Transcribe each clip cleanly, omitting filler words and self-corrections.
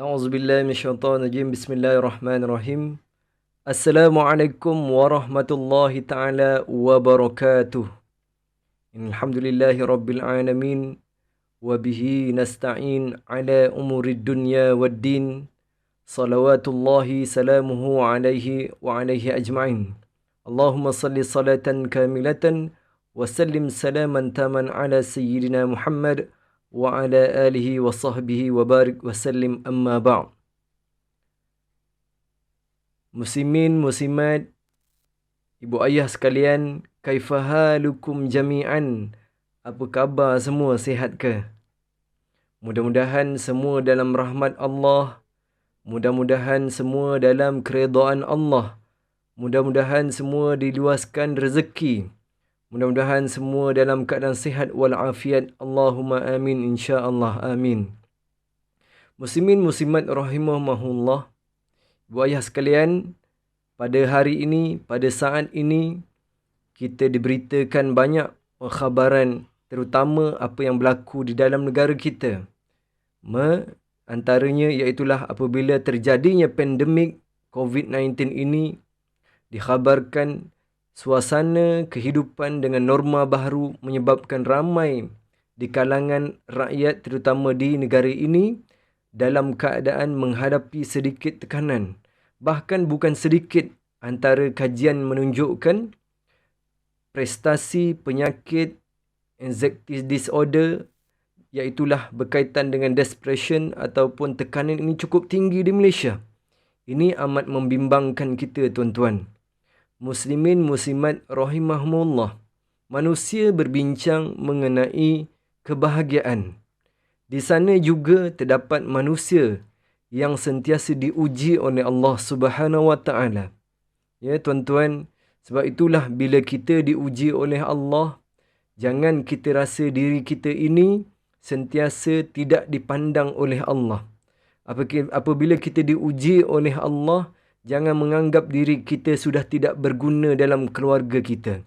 A'udzubillahi minasyaitonirrajim. Bismillahirrahmanirrahim. Assalamualaikum warahmatullahi taala wabarakatuh. Alhamdulillahi rabbil alamin wa bihi nasta'in ala umurid dunya waddin. Salawatullahi salamuhu alaihi wa alaihi ajma'in. Allahumma salli salatan kamilatan wa sallim salaman taman ala sayyidina Muhammad wa ala alihi wa sahbihi wa barik wa sallim amma ba'd. Muslimin, muslimat, ibu ayah sekalian, kaifahalukum jami'an? Apa khabar semua, sihat ke? Mudah-mudahan semua dalam rahmat Allah. Mudah-mudahan semua dalam keredaan Allah. Mudah-mudahan semua diluaskan rezeki. Mudah-mudahan semua dalam keadaan sihat walafiat. Allahumma amin, insya-Allah, amin. Muslimin, muslimat rahimahumullah. Ibu ayah sekalian, pada hari ini, pada saat ini, kita diberitakan banyak khabaran, terutama apa yang berlaku di dalam negara kita. Antaranya iaitulah apabila terjadinya pandemik COVID-19 ini, dikhabarkan suasana kehidupan dengan norma baru menyebabkan ramai di kalangan rakyat terutama di negara ini dalam keadaan menghadapi sedikit tekanan. Bahkan bukan sedikit, antara kajian menunjukkan prestasi penyakit anxiety disorder iaitulah berkaitan dengan depression ataupun tekanan ini cukup tinggi di Malaysia. Ini amat membimbangkan kita, tuan-tuan. Muslimin, muslimat rahimahumullah. Manusia berbincang mengenai kebahagiaan. Di sana juga terdapat manusia yang sentiasa diuji oleh Allah Subhanahu Wa Taala. Ya, tuan-tuan, sebab itulah bila kita diuji oleh Allah, jangan kita rasa diri kita ini sentiasa tidak dipandang oleh Allah. Apabila kita diuji oleh Allah, jangan menganggap diri kita sudah tidak berguna dalam keluarga kita.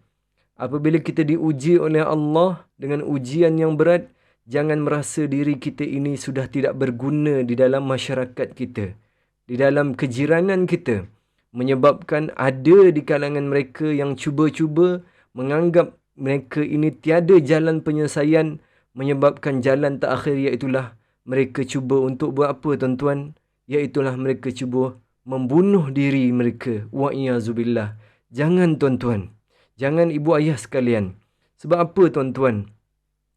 Apabila kita diuji oleh Allah dengan ujian yang berat, jangan merasa diri kita ini sudah tidak berguna di dalam masyarakat kita, di dalam kejiranan kita. Menyebabkan ada di kalangan mereka yang cuba-cuba menganggap mereka ini tiada jalan penyelesaian, menyebabkan jalan terakhir iaitulah mereka cuba untuk buat apa, tuan-tuan? Iaitulah mereka cuba membunuh diri mereka. Wa'iyazubillah. Jangan, tuan-tuan. Jangan, ibu ayah sekalian. Sebab apa, tuan-tuan?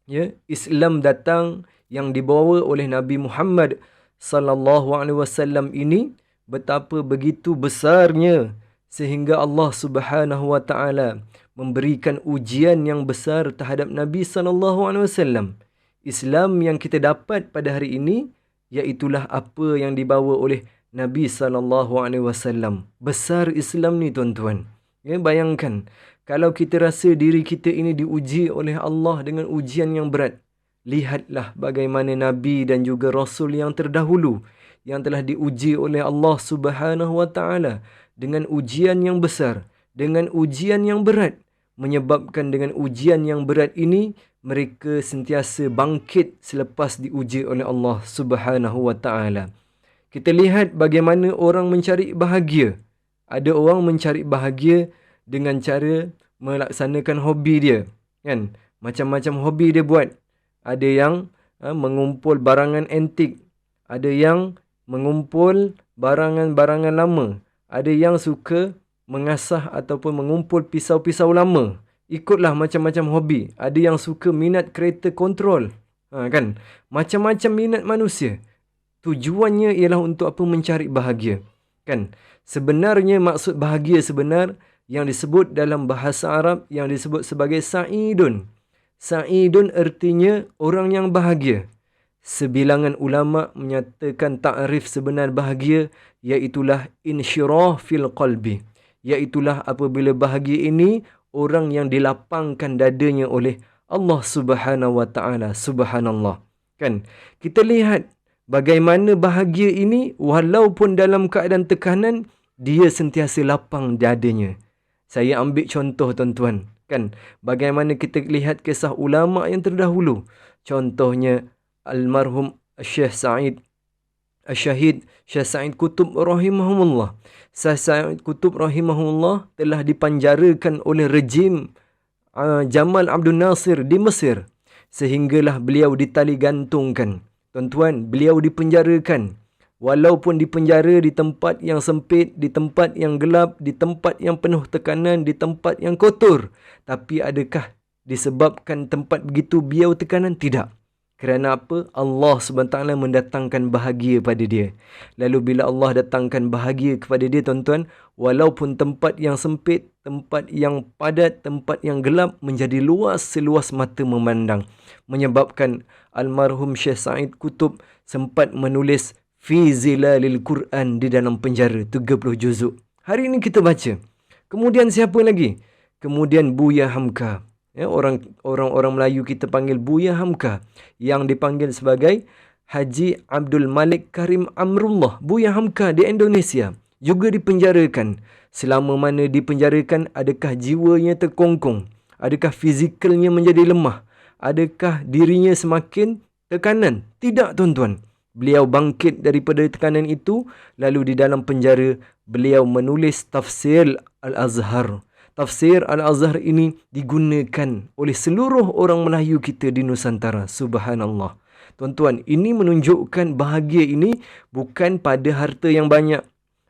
Ya, Islam datang yang dibawa oleh Nabi Muhammad sallallahu alaihi wasallam ini betapa begitu besarnya sehingga Allah Subhanahu wa taala memberikan ujian yang besar terhadap Nabi sallallahu alaihi wasallam. Islam yang kita dapat pada hari ini iaitulah apa yang dibawa oleh Nabi SAW. Besar Islam ni, tuan-tuan. Ya, bayangkan, kalau kita rasa diri kita ini diuji oleh Allah dengan ujian yang berat, lihatlah bagaimana Nabi dan juga Rasul yang terdahulu yang telah diuji oleh Allah Subhanahu Wa Taala dengan ujian yang besar, dengan ujian yang berat, menyebabkan dengan ujian yang berat ini mereka sentiasa bangkit selepas diuji oleh Allah Subhanahu Wa Taala. Kita lihat bagaimana orang mencari bahagia. Ada orang mencari bahagia dengan cara melaksanakan hobi dia, kan? Macam-macam hobi dia buat. Ada yang mengumpul barangan antik, ada yang mengumpul barangan-barangan lama, ada yang suka mengasah ataupun mengumpul pisau-pisau lama. Ikutlah macam-macam hobi. Ada yang suka minat kereta kontrol, kan? Macam-macam minat manusia. Tujuannya ialah untuk apa? Mencari bahagia, kan? Sebenarnya maksud bahagia sebenar yang disebut dalam bahasa Arab yang disebut sebagai sa'idun. Sa'idun artinya orang yang bahagia. Sebilangan ulama menyatakan takrif sebenar bahagia iaitulah insyirah fil qalbi. Iaitulah apabila bahagia ini orang yang dilapangkan dadanya oleh Allah Subhanahu Wa Taala. Subhanallah, kan? Kita lihat bagaimana bahagia ini walaupun dalam keadaan tekanan, dia sentiasa lapang dadanya. Saya ambil contoh, tuan-tuan, kan? Bagaimana kita lihat kisah ulama yang terdahulu. Contohnya almarhum Syekh Said Syahid Syekh Sa'id Qutb rahimahullah. Syekh Sa'id Qutb rahimahullah telah dipanjarakan oleh rejim Jamal Abdul Nasir di Mesir, sehinggalah beliau ditali gantungkan. Tuan-tuan, beliau dipenjarakan. Walaupun dipenjara di tempat yang sempit, di tempat yang gelap, di tempat yang penuh tekanan, di tempat yang kotor. Tapi adakah disebabkan tempat begitu beliau tekanan? Tidak. Kerana apa? Allah SWT mendatangkan bahagia pada dia. Lalu bila Allah datangkan bahagia kepada dia, tuan-tuan, walaupun tempat yang sempit, tempat yang padat, tempat yang gelap, menjadi luas seluas mata memandang. Menyebabkan almarhum Syekh Sa'id Qutb sempat menulis Fi Zilalil Quran di dalam penjara 30 juzuk. Hari ini kita baca. Kemudian siapa lagi? Kemudian Buya Hamka. Ya, orang Melayu kita panggil Buya Hamka, yang dipanggil sebagai Haji Abdul Malik Karim Amrullah. Buya Hamka di Indonesia juga dipenjarakan. Selama mana dipenjarakan, adakah jiwanya terkongkong? Adakah fizikalnya menjadi lemah? Adakah dirinya semakin tekanan? Tidak, tuan-tuan. Beliau bangkit daripada tekanan itu, lalu di dalam penjara beliau menulis Tafsir Al-Azhar. Tafsir Al-Azhar ini digunakan oleh seluruh orang Melayu kita di Nusantara. Subhanallah. Tuan-tuan, ini menunjukkan bahagia ini bukan pada harta yang banyak,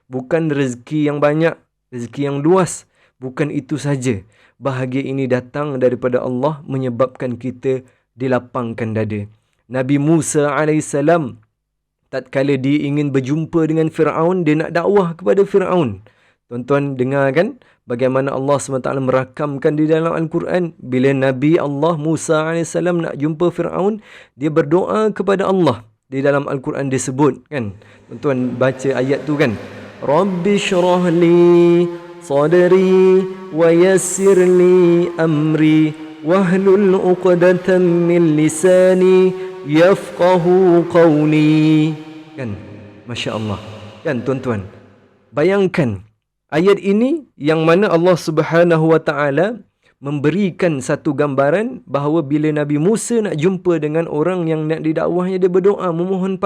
bukan rezeki yang banyak, rezeki yang luas. Bukan itu saja. Bahagia ini datang daripada Allah, menyebabkan kita dilapangkan dada. Nabi Musa AS, tatkala dia ingin berjumpa dengan Fir'aun, dia nak dakwah kepada Fir'aun. Tuan-tuan dengar kan bagaimana Allah SWT merakamkan di dalam Al-Quran. Bila Nabi Allah Musa AS nak jumpa Fir'aun, dia berdoa kepada Allah. Di dalam Al-Quran disebut kan. Tuan-tuan baca ayat tu kan. Rabbi syrah li sadri wa yassir li amri wahlul uqdatan min lisani yafqahu qawli. Kan, Masya Allah. Kan tuan-tuan, bayangkan ayat ini yang mana Allah Subhanahu Wa Taala memberikan satu gambaran bahawa bila Nabi Musa nak jumpa dengan orang yang nak didakwahnya, dia berdoa memohon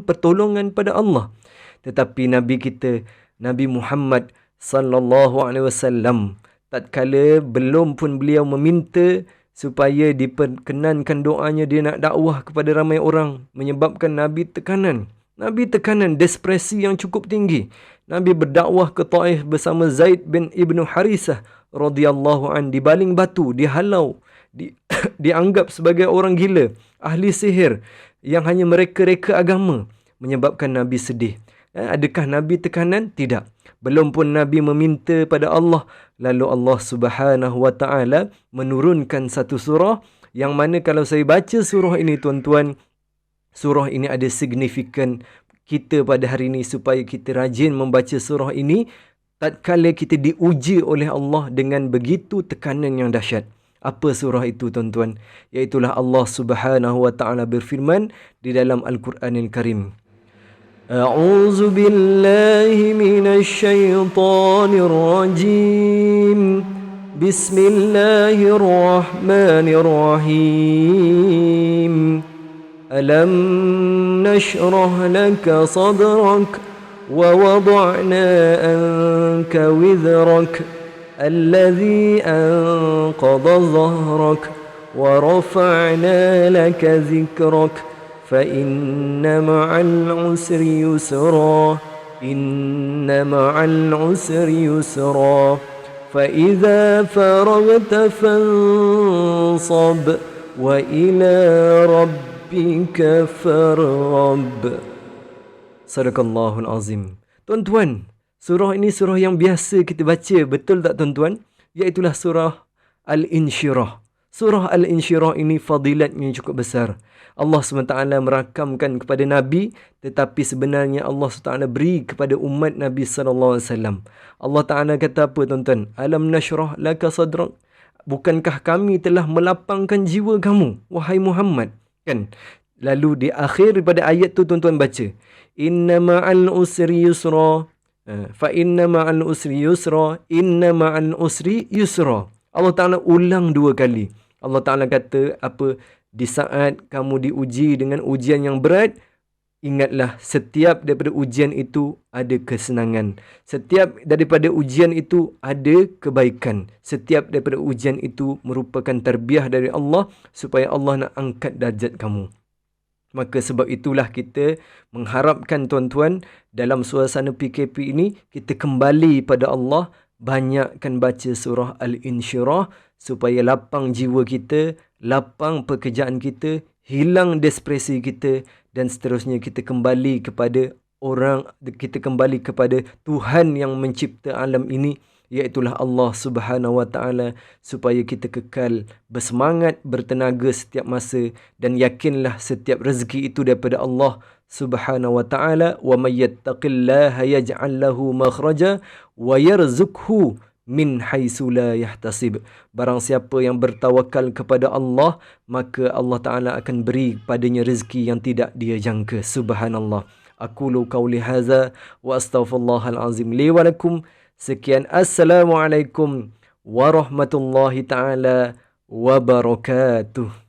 pertolongan pada Allah. Tetapi Nabi kita, Nabi Muhammad sallallahu alaihi wasallam, tatkala belum pun beliau meminta supaya diperkenankan doanya, dia nak dakwah kepada ramai orang, menyebabkan Nabi tekanan. Nabi tekanan, depresi yang cukup tinggi. Nabi berdakwah ke Taif bersama Zaid bin Ibnu Harisah radhiyallahu an, dibaling batu, dihalau, dianggap sebagai orang gila, ahli sihir yang hanya mereka-reka agama, menyebabkan Nabi sedih. Adakah Nabi tekanan? Tidak. Belum pun Nabi meminta pada Allah, lalu Allah Subhanahu Wa Taala menurunkan satu surah yang mana kalau saya baca surah ini, tuan-tuan, surah ini ada signifikan kita pada hari ini, supaya kita rajin membaca surah ini tatkala kita diuji oleh Allah dengan begitu tekanan yang dahsyat. Apa surah itu, tuan-tuan? Iaitulah Allah Subhanahu Wa Taala berfirman di dalam Al-Quranil Karim. A'udzu billahi minasy syaithanir rajim. Bismillahirrahmanirrahim. Alam nashrah laka sadrak wa wada'na anka wizrak alladhi anqadha dhahrak wa rafa'na laka dhikrak fa inna ma'al usri yusra inna ma'al usri yusra fa idza faragta fansab wa ila rabbika farghab. Sadaqallahul azim. Tuan-tuan, surah ini surah yang biasa kita baca, betul tak tuan-tuan? Iaitulah surah Al-Insyirah. Surah Al-Insyirah ini fadilatnya cukup besar. Allah SWT merakamkan kepada Nabi, tetapi sebenarnya Allah SWT beri kepada umat Nabi SAW. Allah Ta'ala kata apa, tuan-tuan? Alam nashrah laka sadrak. Bukankah kami telah melapangkan jiwa kamu, wahai Muhammad? Kan? Lalu di akhir pada ayat tu, tuan-tuan baca, inna ma'al usri yusra, fa inna ma'al usri yusra, inna ma'al usri yusra. Allah Ta'ala ulang dua kali. Allah Ta'ala kata apa? Di saat kamu diuji dengan ujian yang berat, ingatlah setiap daripada ujian itu ada kesenangan. Setiap daripada ujian itu ada kebaikan. Setiap daripada ujian itu merupakan tarbiyah dari Allah supaya Allah nak angkat darjat kamu. Maka sebab itulah kita mengharapkan tuan-tuan dalam suasana PKP ini kita kembali pada Allah, banyakkan baca surah Al-Insyirah supaya lapang jiwa kita, lapang pekerjaan kita, hilang depresi kita dan seterusnya kita kembali kepada kita kembali kepada Tuhan yang mencipta alam ini, iaitulah Allah Subhanahu wa taala, supaya kita kekal bersemangat, bertenaga setiap masa dan yakinlah setiap rezeki itu daripada Allah Subhanahu wa taala. Wa may yattaqillaha yaj'al lahu makhraja wa yarzuqhu min haitsu la yahtasib. Barang siapa yang bertawakal kepada Allah, maka Allah Taala akan beri padanya rezeki yang tidak dia jangka. Subhanallah. Aqulu qauli hadza wa astaghfirullahal azim li wa lakum. Sekian, assalamualaikum warahmatullahi taala wabarakatuh.